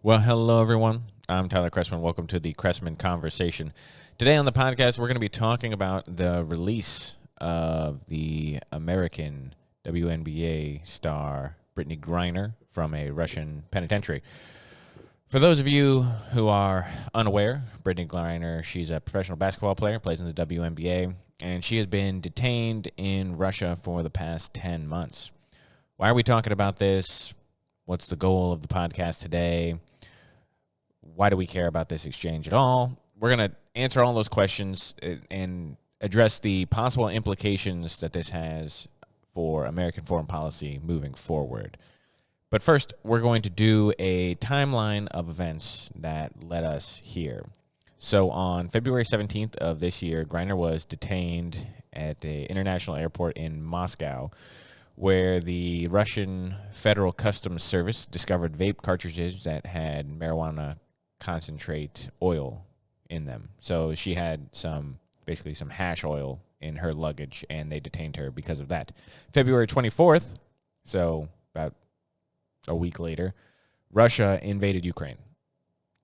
Well, hello, everyone. I'm Tyler Chrestman. Welcome to the Chrestman Conversation. Today on the podcast, we're going to be talking about the release of the American WNBA star Brittney Griner from a Russian penitentiary. For those of you who are unaware, Brittney Griner, she's a professional basketball player, plays in the WNBA, and she has been detained in Russia for the past 10 months. Why are we talking about this? What's the goal of the podcast today? Why do we care about this exchange at all? We're going to answer all those questions and address the possible implications that this has for American foreign policy moving forward. But first, we're going to do a timeline of events that led us here. So on February 17th of this year, Griner was detained at the international airport in Moscow, where the Russian Federal Customs Service discovered vape cartridges that had marijuana concentrate oil in them. So she had basically some hash oil in her luggage, and they detained her because of that. February 24th, so about a week later, Russia invaded Ukraine.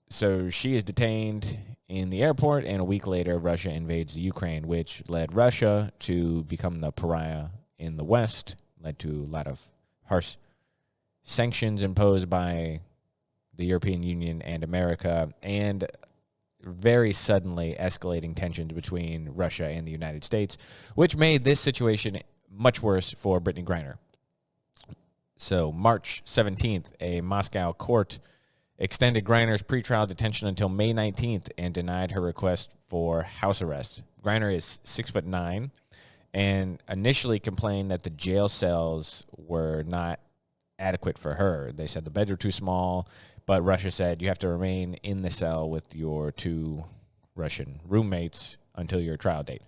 So she is detained in the airport, and a week later, Russia invades the Ukraine, which led Russia to become the pariah in the West, led to a lot of harsh sanctions imposed by the European Union and America, and very suddenly escalating tensions between Russia and the United States, which made this situation much worse for Brittney Griner. So March 17th, a Moscow court extended Griner's pretrial detention until May 19th and denied her request for house arrest. Griner is 6'9", and initially complained that the jail cells were not adequate for her. They said the beds were too small, but Russia said you have to remain in the cell with your two Russian roommates until your trial date.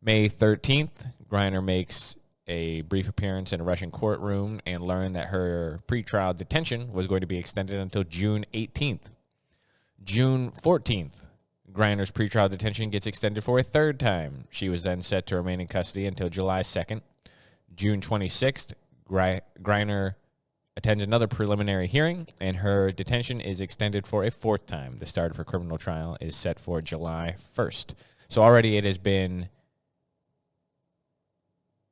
May 13th, Griner makes a brief appearance in a Russian courtroom and learned that her pretrial detention was going to be extended until June 18th. June 14th, Griner's pretrial detention gets extended for a third time. She was then set to remain in custody until July 2nd. June 26th, Griner attends another preliminary hearing, and her detention is extended for a fourth time. The start of her criminal trial is set for July 1st. So already it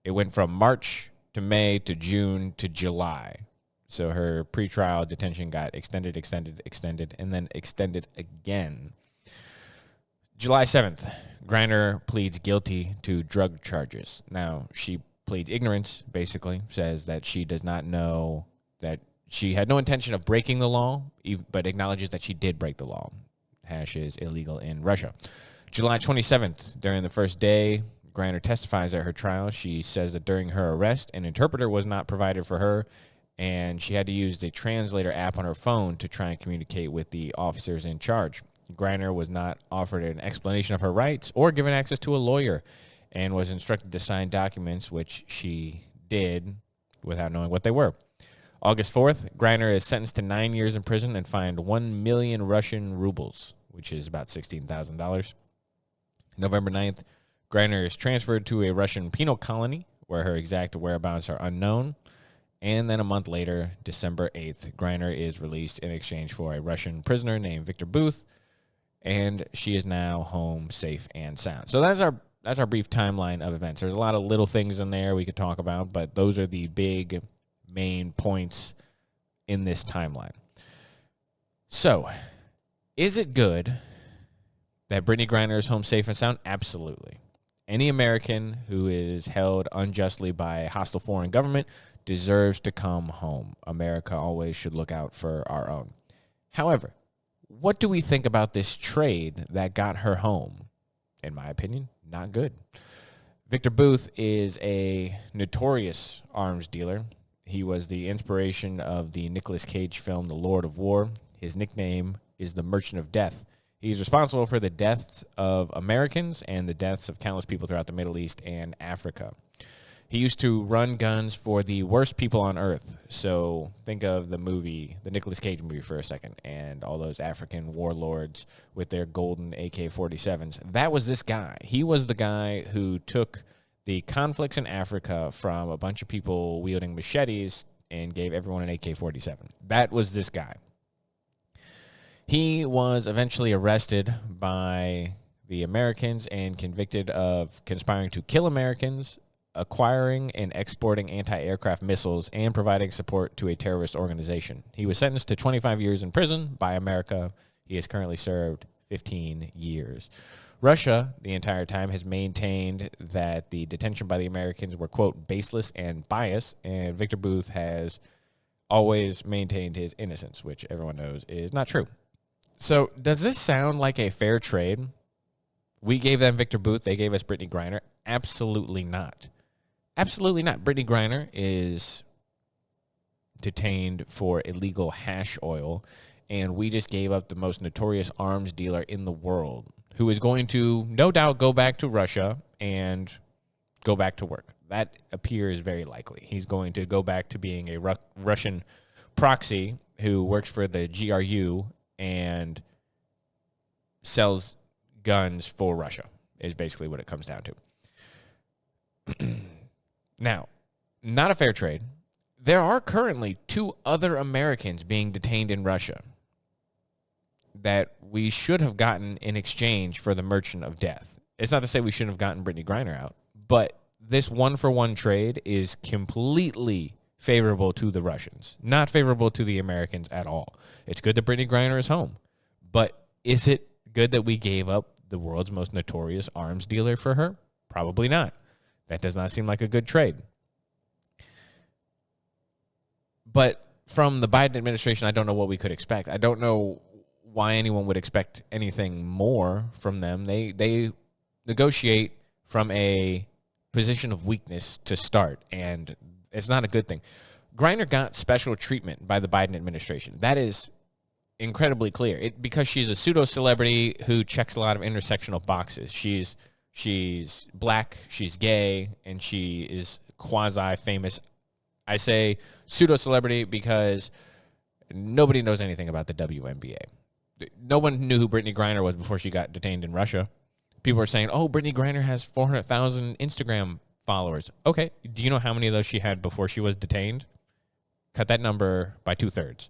went from March to May to June to July. So her pretrial detention got extended, and then extended again. July 7th, Griner pleads guilty to drug charges. Now, she pleads ignorance, basically, says that she does not know that she had no intention of breaking the law, but acknowledges that she did break the law. Hash is illegal in Russia. July 27th, during the first day, Griner testifies at her trial. She says that during her arrest, an interpreter was not provided for her, and she had to use the translator app on her phone to try and communicate with the officers in charge. Griner was not offered an explanation of her rights or given access to a lawyer, and was instructed to sign documents, which she did without knowing what they were. August 4th, Griner is sentenced to 9 years in prison and fined 1 million Russian rubles, which is about $16,000. November 9th, Griner is transferred to a Russian penal colony where her exact whereabouts are unknown. And then a month later, December 8th, Griner is released in exchange for a Russian prisoner named Victor Bout, and she is now home safe and sound. So that's our brief timeline of events. There's a lot of little things in there we could talk about, but those are the big main points in this timeline. So, is it good that Brittney Griner is home safe and sound? Absolutely. Any American who is held unjustly by a hostile foreign government deserves to come home. America always should look out for our own. However, what do we think about this trade that got her home? In my opinion, not good. Victor Bout is a notorious arms dealer. He was the inspiration of the Nicolas Cage film, The Lord of War. His nickname is the Merchant of Death. He's responsible for the deaths of Americans and the deaths of countless people throughout the Middle East and Africa. He used to run guns for the worst people on earth. So think of the Nicolas Cage movie for a second, and all those African warlords with their golden AK-47s. That was this guy. He was the guy who took the conflicts in Africa from a bunch of people wielding machetes and gave everyone an AK-47. That was this guy. He was eventually arrested by the Americans and convicted of conspiring to kill Americans, acquiring and exporting anti-aircraft missiles, and providing support to a terrorist organization. He was sentenced to 25 years in prison by America. He has currently served 15 years. Russia, the entire time, has maintained that the detention by the Americans were, quote, baseless and biased, and Victor Bout has always maintained his innocence, which everyone knows is not true. So does this sound like a fair trade? We gave them Victor Bout. They gave us Brittney Griner. Absolutely not. Absolutely not. Brittney Griner is detained for illegal hash oil, and we just gave up the most notorious arms dealer in the world, who is going to, no doubt, go back to Russia and go back to work. That appears very likely. He's going to go back to being a Russian proxy who works for the GRU and sells guns for Russia, is basically what it comes down to. Now, not a fair trade. There are currently 2 other Americans being detained in Russia that we should have gotten in exchange for the Merchant of Death. It's not to say we shouldn't have gotten Brittney Griner out, but this one-for-one trade is completely favorable to the Russians, not favorable to the Americans at all. It's good that Brittney Griner is home, but is it good that we gave up the world's most notorious arms dealer for her? Probably not. That does not seem like a good trade. But from the Biden administration, I don't know what we could expect. I don't know why anyone would expect anything more from them. They negotiate from a position of weakness to start, and it's not a good thing. Griner got special treatment by the Biden administration. That is incredibly clear. Because she's a pseudo-celebrity who checks a lot of intersectional boxes. She's black, she's gay, and she is quasi-famous. I say pseudo-celebrity because nobody knows anything about the WNBA. No one knew who Brittney Griner was before she got detained in Russia. People are saying, oh, Brittney Griner has 400,000 Instagram followers. Okay, do you know how many of those she had before she was detained? Cut that number by 2/3.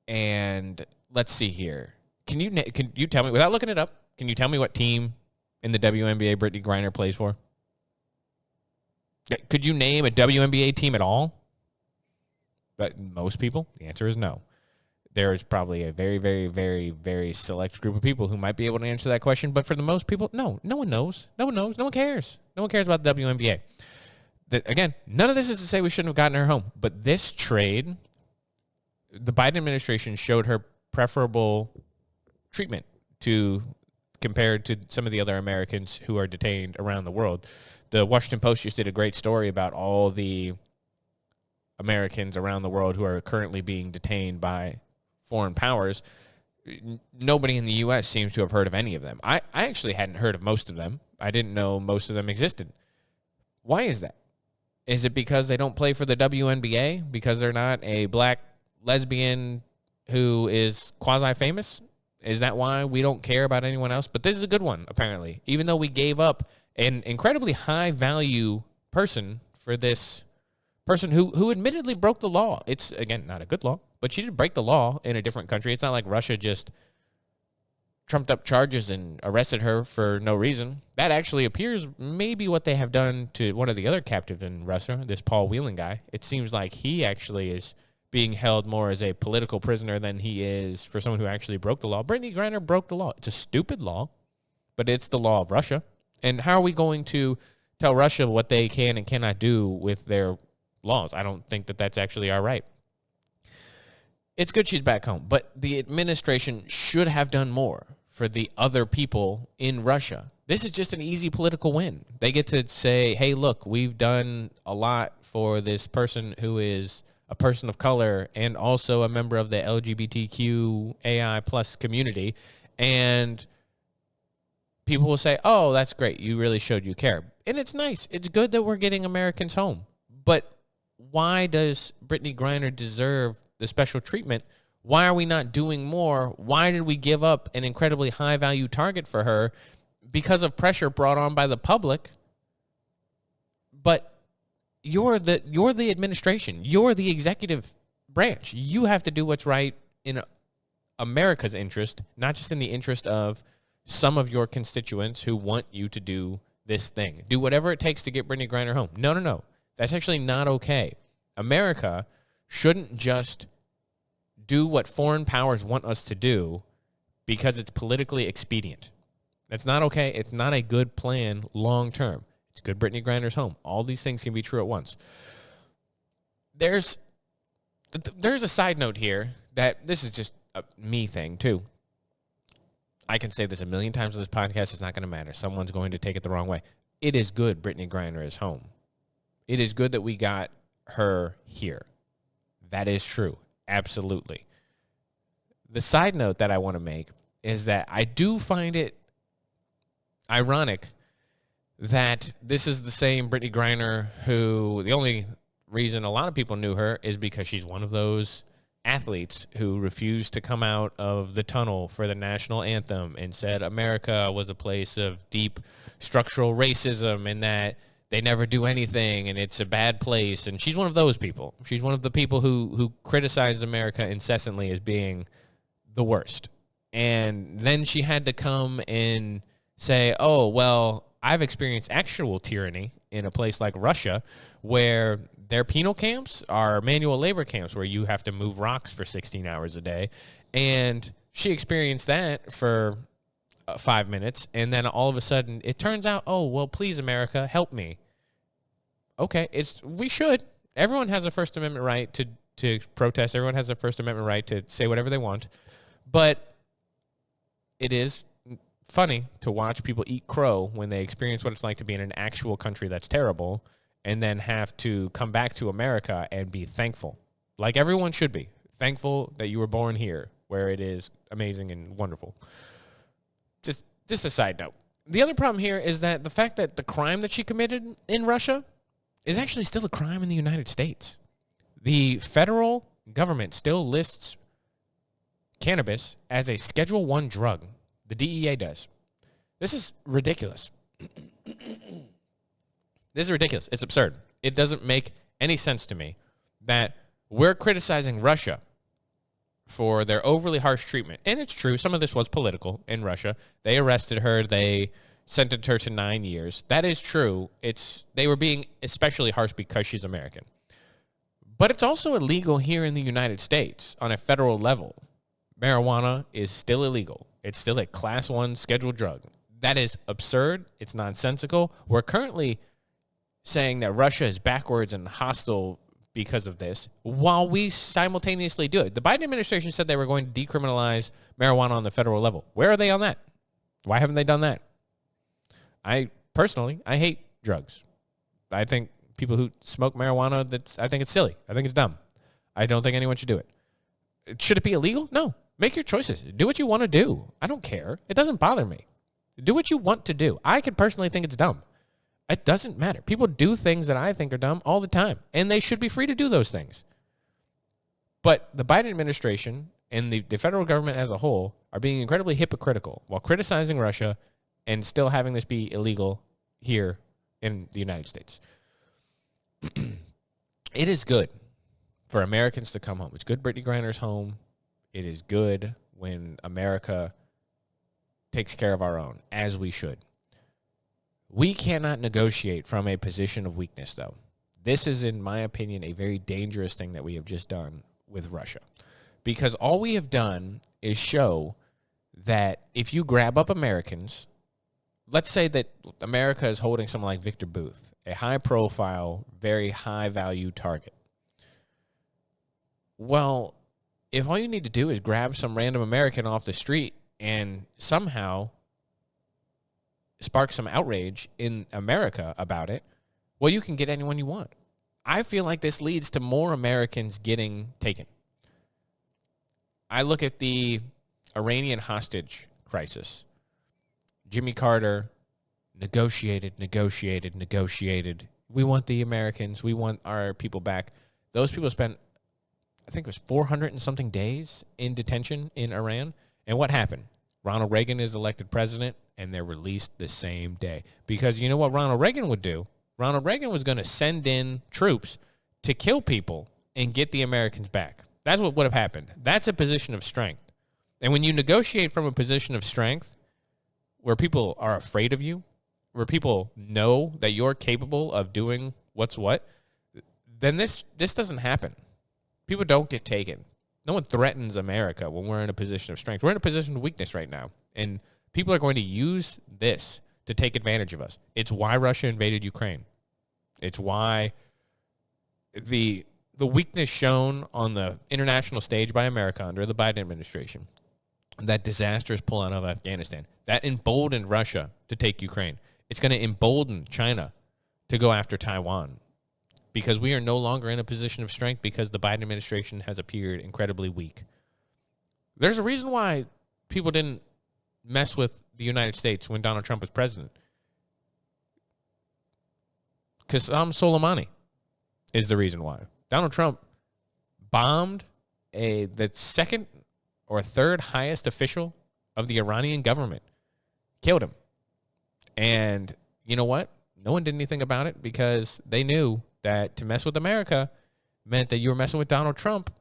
And let's see here. Can you tell me, without looking it up, can you tell me what team in the WNBA Brittney Griner plays for? Could you name a WNBA team at all? But most people, the answer is no. There is probably a very, very, very, very select group of people who might be able to answer that question. But for the most people, no. No one knows. No one knows. No one cares. No one cares about the WNBA. Again, none of this is to say we shouldn't have gotten her home. But this trade, the Biden administration showed her preferable treatment compared to some of the other Americans who are detained around the world. The Washington Post just did a great story about all the Americans around the world who are currently being detained by foreign powers. Nobody in the U.S. seems to have heard of any of them. I actually hadn't heard of most of them. I didn't know most of them existed. Why is that? Is it because they don't play for the WNBA? Because they're not a black lesbian who is quasi-famous? Is that why we don't care about anyone else? But this is a good one, apparently. Even though we gave up an incredibly high-value person for this person who admittedly broke the law. It's, again, not a good law, but she did break the law in a different country. It's not like Russia just trumped up charges and arrested her for no reason. That actually appears maybe what they have done to one of the other captives in Russia, this Paul Whelan guy. It seems like he actually is being held more as a political prisoner than he is for someone who actually broke the law. Brittney Griner broke the law. It's a stupid law, but it's the law of Russia. And how are we going to tell Russia what they can and cannot do with their laws? I don't think that that's actually our right. It's good she's back home, but the administration should have done more for the other people in Russia. This is just an easy political win. They get to say, hey, look, we've done a lot for this person who is a person of color and also a member of the LGBTQAI plus community. And people will say, oh, that's great. You really showed you care. And it's nice. It's good that we're getting Americans home. But why does Brittney Griner deserve the special treatment? Why are we not doing more? Why did we give up an incredibly high-value target for her? Because of pressure brought on by the public. But you're the administration. You're the executive branch. You have to do what's right in America's interest, not just in the interest of some of your constituents who want you to do this thing. Do whatever it takes to get Brittney Griner home. No. That's actually not okay. America shouldn't just do what foreign powers want us to do because it's politically expedient. That's not okay. It's not a good plan long term. It's good Brittney Griner's home. All these things can be true at once. There's a side note here that this is just a me thing too. I can say this a million times on this podcast. It's not going to matter. Someone's going to take it the wrong way. It is good Brittney Griner is home. It is good that we got her here. That is true. Absolutely. The side note that I want to make is that I do find it ironic that this is the same Brittney Griner who the only reason a lot of people knew her is because she's one of those athletes who refused to come out of the tunnel for the national anthem and said America was a place of deep structural racism and that they never do anything and it's a bad place. And she's one of those people. She's one of the people who criticize America incessantly as being the worst. And then she had to come and say, oh, well, I've experienced actual tyranny in a place like Russia where their penal camps are manual labor camps where you have to move rocks for 16 hours a day. And she experienced that for 5 minutes. And then all of a sudden it turns out, oh, well, please, America, help me. Okay, we should. Everyone has a First Amendment right to protest. Everyone has a First Amendment right to say whatever they want. But it is funny to watch people eat crow when they experience what it's like to be in an actual country that's terrible and then have to come back to America and be thankful. Like everyone should be. Thankful that you were born here where it is amazing and wonderful. Just a side note. The other problem here is that the fact that the crime that she committed in Russia is actually still a crime in the United States. The federal government still lists cannabis as a Schedule I drug. The DEA does. This is ridiculous. This is ridiculous. It's absurd. It doesn't make any sense to me that we're criticizing Russia for their overly harsh treatment. And it's true. Some of this was political in Russia. They arrested her. They sentenced her to 9 years. That is true. They were being especially harsh because she's American. But it's also illegal here in the United States on a federal level. Marijuana is still illegal. It's still a Class 1 scheduled drug. That is absurd. It's nonsensical. We're currently saying that Russia is backwards and hostile because of this, while we simultaneously do it. The Biden administration said they were going to decriminalize marijuana on the federal level. Where are they on that? Why haven't they done that? I hate drugs. I think people who smoke marijuana, I think it's silly. I think it's dumb. I don't think anyone should do it. Should it be illegal? No. Make your choices. Do what you want to do. I don't care. It doesn't bother me. Do what you want to do. I could personally think it's dumb. It doesn't matter. People do things that I think are dumb all the time, and they should be free to do those things. But the Biden administration and the federal government as a whole are being incredibly hypocritical while criticizing Russia and still having this be illegal here in the United States. It is good for Americans to come home. It's good Brittney Griner's home. It is good when America takes care of our own, as we should. We cannot negotiate from a position of weakness, though. This is, in my opinion, a very dangerous thing that we have just done with Russia. Because all we have done is show that if you grab up Americans, let's say that America is holding someone like Victor Bout, a high-profile, very high-value target. Well, if all you need to do is grab some random American off the street and somehow spark some outrage in America about it, well, you can get anyone you want. I feel like this leads to more Americans getting taken. I look at the Iranian hostage crisis. Jimmy Carter negotiated. We want the Americans. We want our people back. Those people spent, I think it was 400 and something days in detention in Iran. And what happened? Ronald Reagan is elected president, and they're released the same day. Because you know what Ronald Reagan would do? Ronald Reagan was going to send in troops to kill people and get the Americans back. That's what would have happened. That's a position of strength. And when you negotiate from a position of strength where people are afraid of you, where people know that you're capable of doing what's what, then this doesn't happen. People don't get taken. No one threatens America when we're in a position of strength. We're in a position of weakness right now. And people are going to use this to take advantage of us. It's why Russia invaded Ukraine. It's why the weakness shown on the international stage by America under the Biden administration, that disastrous pullout of Afghanistan, that emboldened Russia to take Ukraine. It's going to embolden China to go after Taiwan because we are no longer in a position of strength because the Biden administration has appeared incredibly weak. There's a reason why people didn't mess with the United States when Donald Trump was president. Qasem Soleimani is the reason why. Donald Trump bombed the second or third highest official of the Iranian government. Killed him. And you know what? No one did anything about it because they knew that to mess with America meant that you were messing with Donald Trump.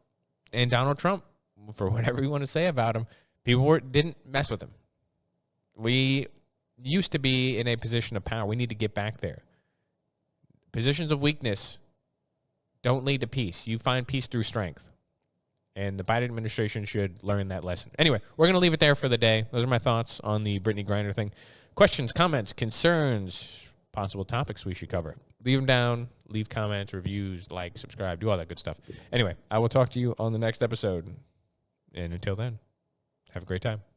And Donald Trump, for whatever you want to say about him, people didn't mess with him. We used to be in a position of power. We need to get back there. Positions of weakness don't lead to peace. You find peace through strength. And the Biden administration should learn that lesson. Anyway, we're going to leave it there for the day. Those are my thoughts on the Brittney Griner thing. Questions, comments, concerns, possible topics we should cover. Leave them down. Leave comments, reviews, like, subscribe, do all that good stuff. Anyway, I will talk to you on the next episode. And until then, have a great time.